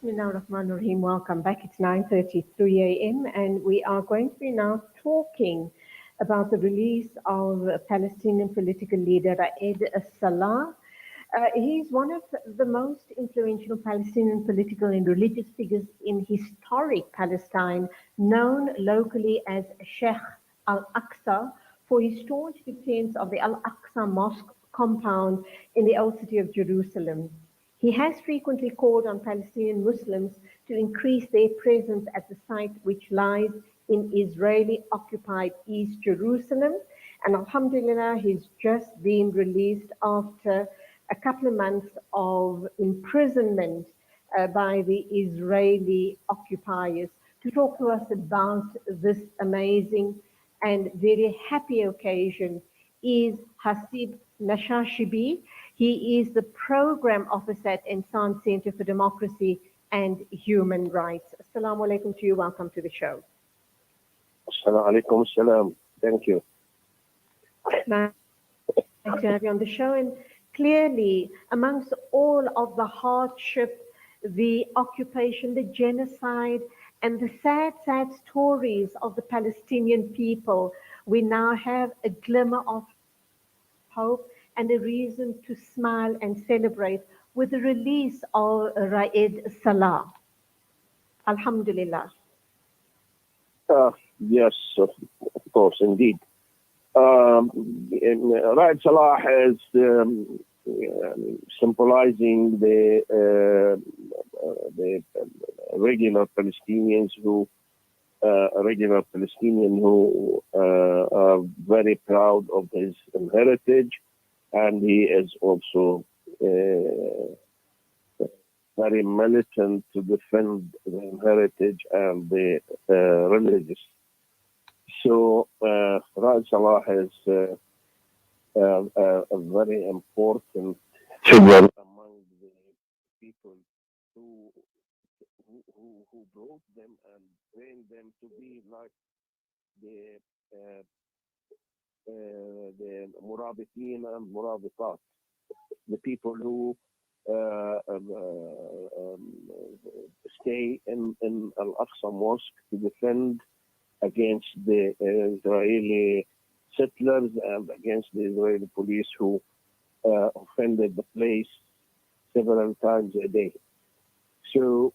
Bismillahirrahmanirrahim. Welcome back. It's 9:33 a.m. and we are going to be now talking about the release of Palestinian political leader Raed Salah. He's one of the most influential Palestinian political and religious figures in historic Palestine, known locally as Sheikh Al-Aqsa for his staunch defense of the Al-Aqsa Mosque compound in the old city of Jerusalem. He has frequently called on Palestinian Muslims to increase their presence at the site which lies in Israeli-occupied East Jerusalem. And alhamdulillah, he's just been released after a couple of months of imprisonment by the Israeli occupiers. To talk to us about this amazing and very happy occasion is Hasib Nashashibi. He is the program officer at Ensan Center for Democracy and Human Rights. Assalamu alaikum to you. Welcome to the show. Assalamu alaikum. Salam. Thank you. Nice to have you on the show. And clearly, amongst all of the hardship, the occupation, the genocide, and the sad, sad stories of the Palestinian people, we now have a glimmer of hope and a reason to smile and celebrate with the release of Raed Salah. Alhamdulillah. Yes, of course, indeed. Raed Salah is symbolizing the regular Palestinian who are very proud of his heritage, and he is also very militant to defend the heritage and the religious. So Raed Salah is a very important figure among the people who brought them and trained them to be like the Murabitin and Murabitat, the people who stay in Al-Aqsa Mosque to defend against the Israeli settlers and against the Israeli police who offended the place several times a day. So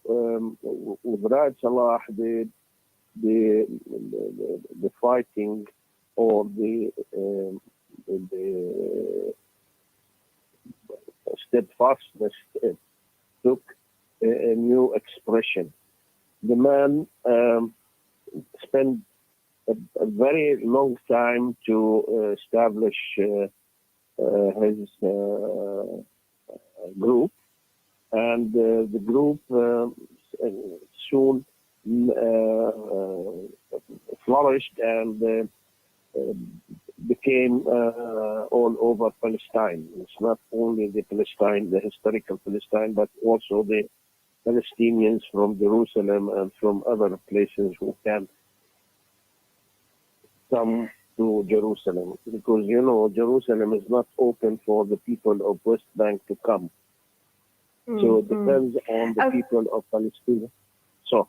with Raed Salah, the fighting or the steadfastness took a new expression. The man spent a very long time to establish his group, and the group soon flourished and became all over Palestine. It's not only the Palestine, the historical Palestine, but also the Palestinians from Jerusalem and from other places who can come to Jerusalem, because Jerusalem is not open for the people of West Bank to come. So it depends on the people of Palestine. So,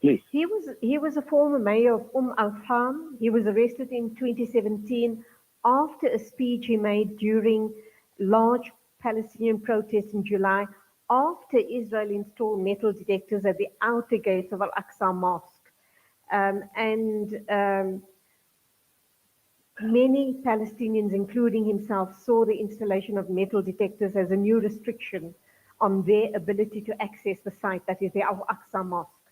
please. He was a former mayor of Al-Fam. He was arrested in 2017 after a speech he made during large Palestinian protests in July, after Israel installed metal detectors at the outer gates of Al-Aqsa Mosque. Many Palestinians, including himself, saw the installation of metal detectors as a new restriction on their ability to access the site, that is the Al-Aqsa Mosque.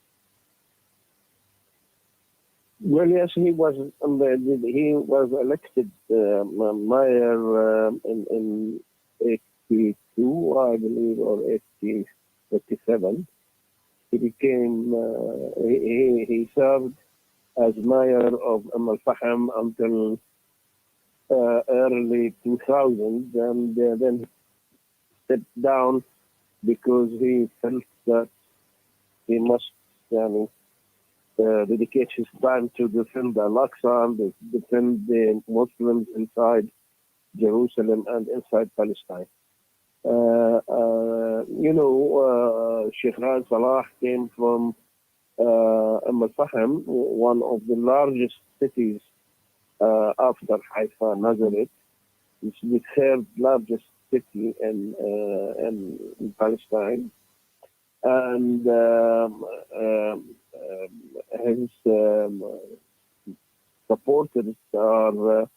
Well, yes, he was elected mayor in 82, I believe, or 87. He became he served as mayor of Al-Faham until early 2000s, and then stepped down because he felt that he must dedicate his time to defend Al-Aqsa and defend the Muslims inside Jerusalem and inside Palestine. Sheikh Raed Salah came from Al-Fahim, one of the largest cities after Haifa, Nazareth. It's the third largest city in Palestine. And his supporters are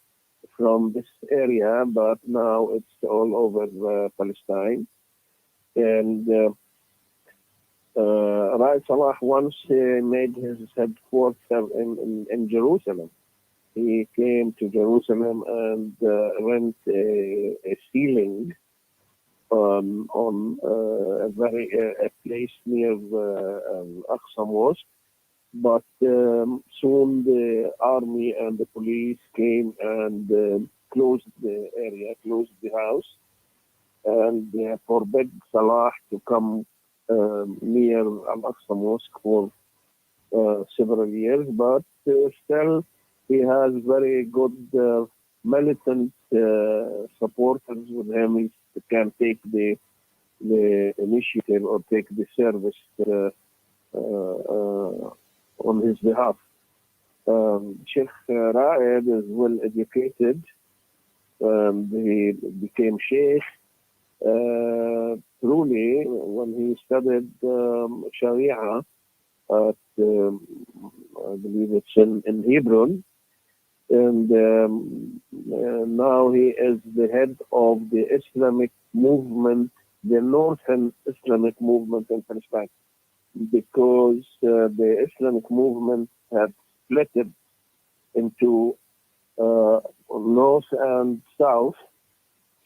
from this area, but now it's all over Palestine. And Raed Salah once made his headquarters in Jerusalem. He came to Jerusalem and rent a ceiling on a place near Aqsa Mosque. But soon the army and the police came and closed the area, closed the house, and they forbid Salah to come near Al-Aqsa Mosque for several years. But still, he has very good militant supporters with him. He can take the initiative or take the service on his behalf. Sheikh Raed is well educated. He became Sheikh truly when he studied Sharia at, I believe it's in Hebron. And now he is the head of the Islamic movement, the Northern Islamic movement in Palestine, because the Islamic movement had split it into north and south.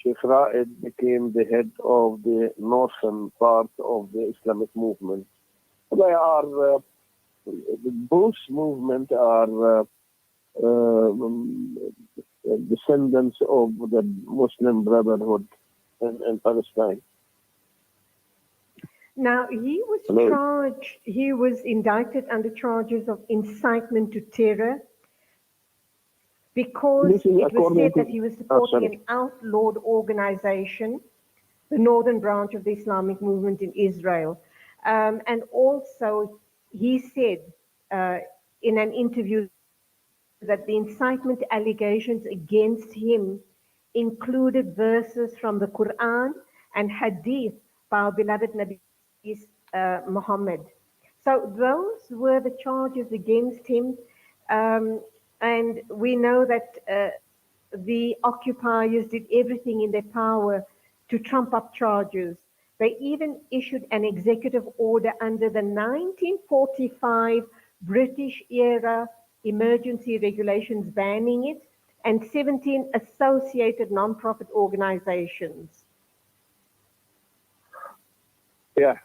Sheikh Raed became the head of the northern part of the Islamic movement. They are, both movements are descendants of the Muslim Brotherhood in Palestine. Now, he was indicted under charges of incitement to terror because it was said that he was supporting an outlawed organization, the northern branch of the Islamic movement in Israel. And also, he said in an interview that the incitement allegations against him included verses from the Quran and Hadith by our beloved Nabi Muhammad. So those were the charges against him. And we know that the occupiers did everything in their power to trump up charges. They even issued an executive order under the 1945 British-era emergency regulations banning it, and 17 associated non-profit organizations. Yes.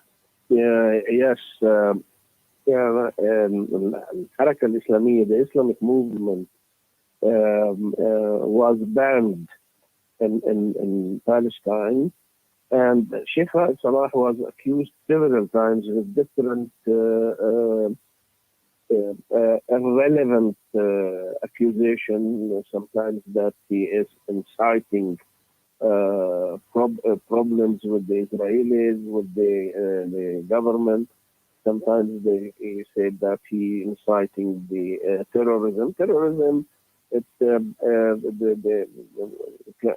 Al-Haraka al-Islamiyya, the Islamic movement, was banned in Palestine, and Sheikh Raed Salah was accused several times with different irrelevant accusation, sometimes that he is inciting problems with the Israelis, with the government. Sometimes they said that he inciting the terrorism. Terrorism, it's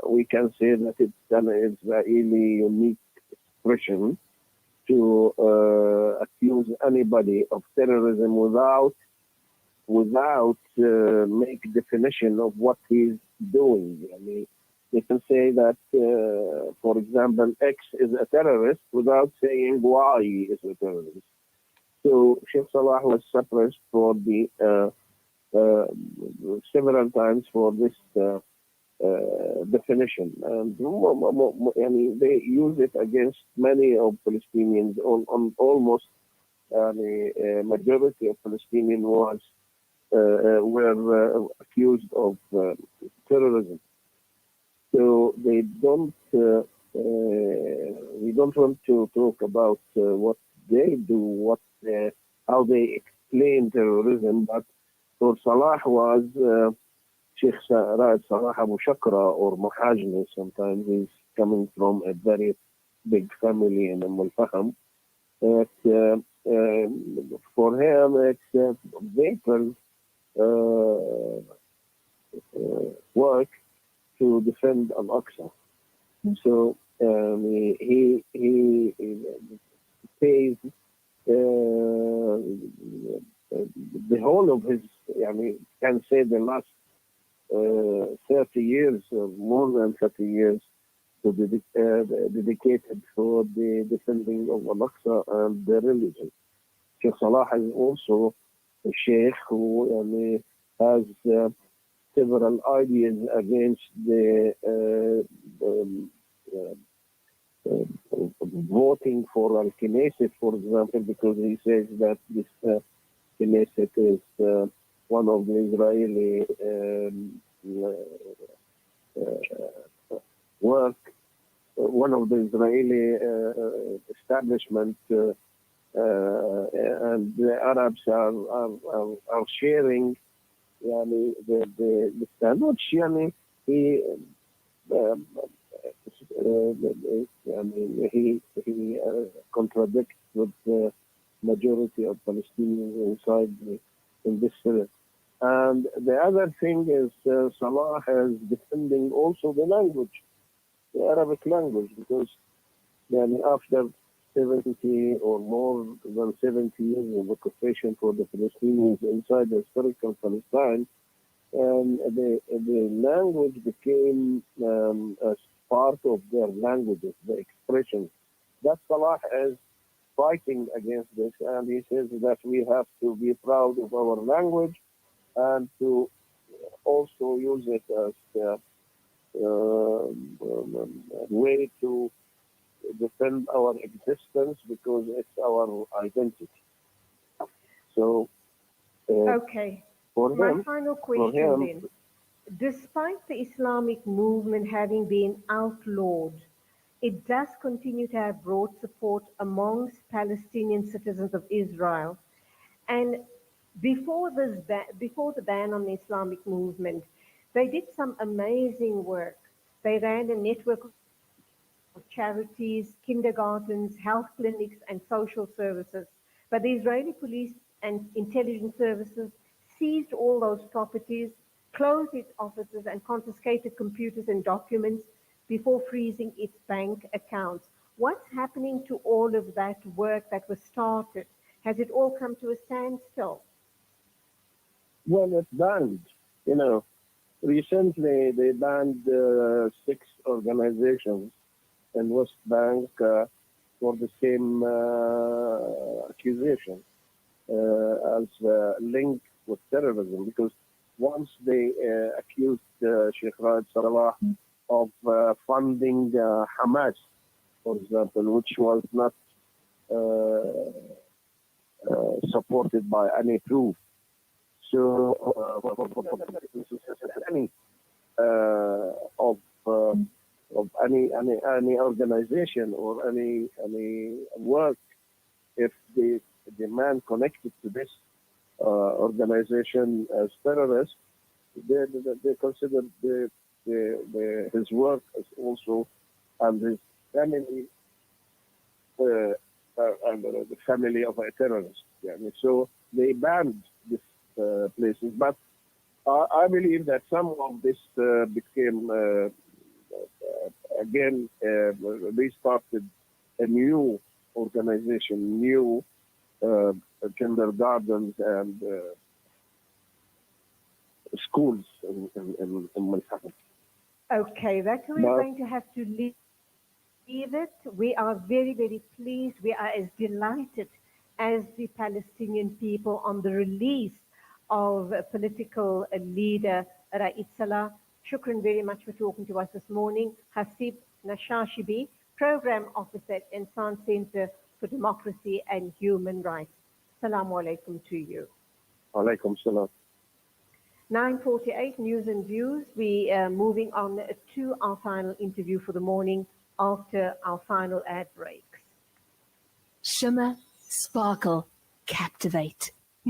we can say that it's an Israeli unique expression to accuse anybody of terrorism without make definition of what he's doing. I mean, they can say that, for example, X is a terrorist without saying why he is a terrorist. So Sheikh Salah was suppressed for the several times for this definition, and they use it against many of Palestinians. On almost the majority of Palestinians were accused of terrorism. So they don't. We don't want to talk about what they do, how they explain terrorism, but for Salah was Sheikh Raed Salah Abu Shakra or Muhajni. Sometimes he's coming from a very big family in Al-Faham. For him, it's vital work to defend Al-Aqsa. So he pays the whole of his, can say the last 30 years, or more than 30 years, to dedicated for the defending of Al-Aqsa and the religion. Sheikh Salah is also a sheikh who has several ideas against the voting for Al-Knesset, for example, because he says that this Knesset is one of the Israeli one of the Israeli establishment, and the Arabs are sharing the standards. He contradicts with the majority of Palestinians inside in this city. And the other thing is Salah is defending also the language, the Arabic language, because after 70 or more than 70 years of occupation for the Palestinians inside the historical Palestine, the language became as part of their languages, the expression. That Salah is fighting against this, and he says that we have to be proud of our language and to also use it as a way to defend our existence, because it's our identity. So, okay. My final question then. Despite the Islamic movement having been outlawed, it does continue to have broad support amongst Palestinian citizens of Israel. And before the ban on the Islamic movement, they did some amazing work. They ran a network of charities, kindergartens, health clinics, and social services. But the Israeli police and intelligence services seized all those properties, closed its offices, and confiscated computers and documents before freezing its bank accounts. What's happening to all of that work that was started? Has it all come to a standstill? Well, it's banned. Recently they banned 6 organizations in West Bank for the same accusation as linked with terrorism, because once they accused Sheikh Raed Salah of funding Hamas, for example, which was not supported by any proof. So, any of any organization or any work, if the man connected to this organization as terrorist, they consider his work as also, and his family and the family of a terrorist. So they banned these places, but I believe that some of this became again restarted a new organization, new kindergartens and schools in Manhattan. Okay, that's where we're going to have to leave it. We are very, very pleased. We are as delighted as the Palestinian people on the release of political leader Raed Salah. Shukran very much for talking to us this morning. Hasib Nashashibi, Program Officer at Ensan Center for Democracy and Human Rights. Assalamu alaikum to you. Alaikum salam. 9:48 News and Views. We are moving on to our final interview for the morning after our final ad breaks. Shimmer, sparkle, captivate.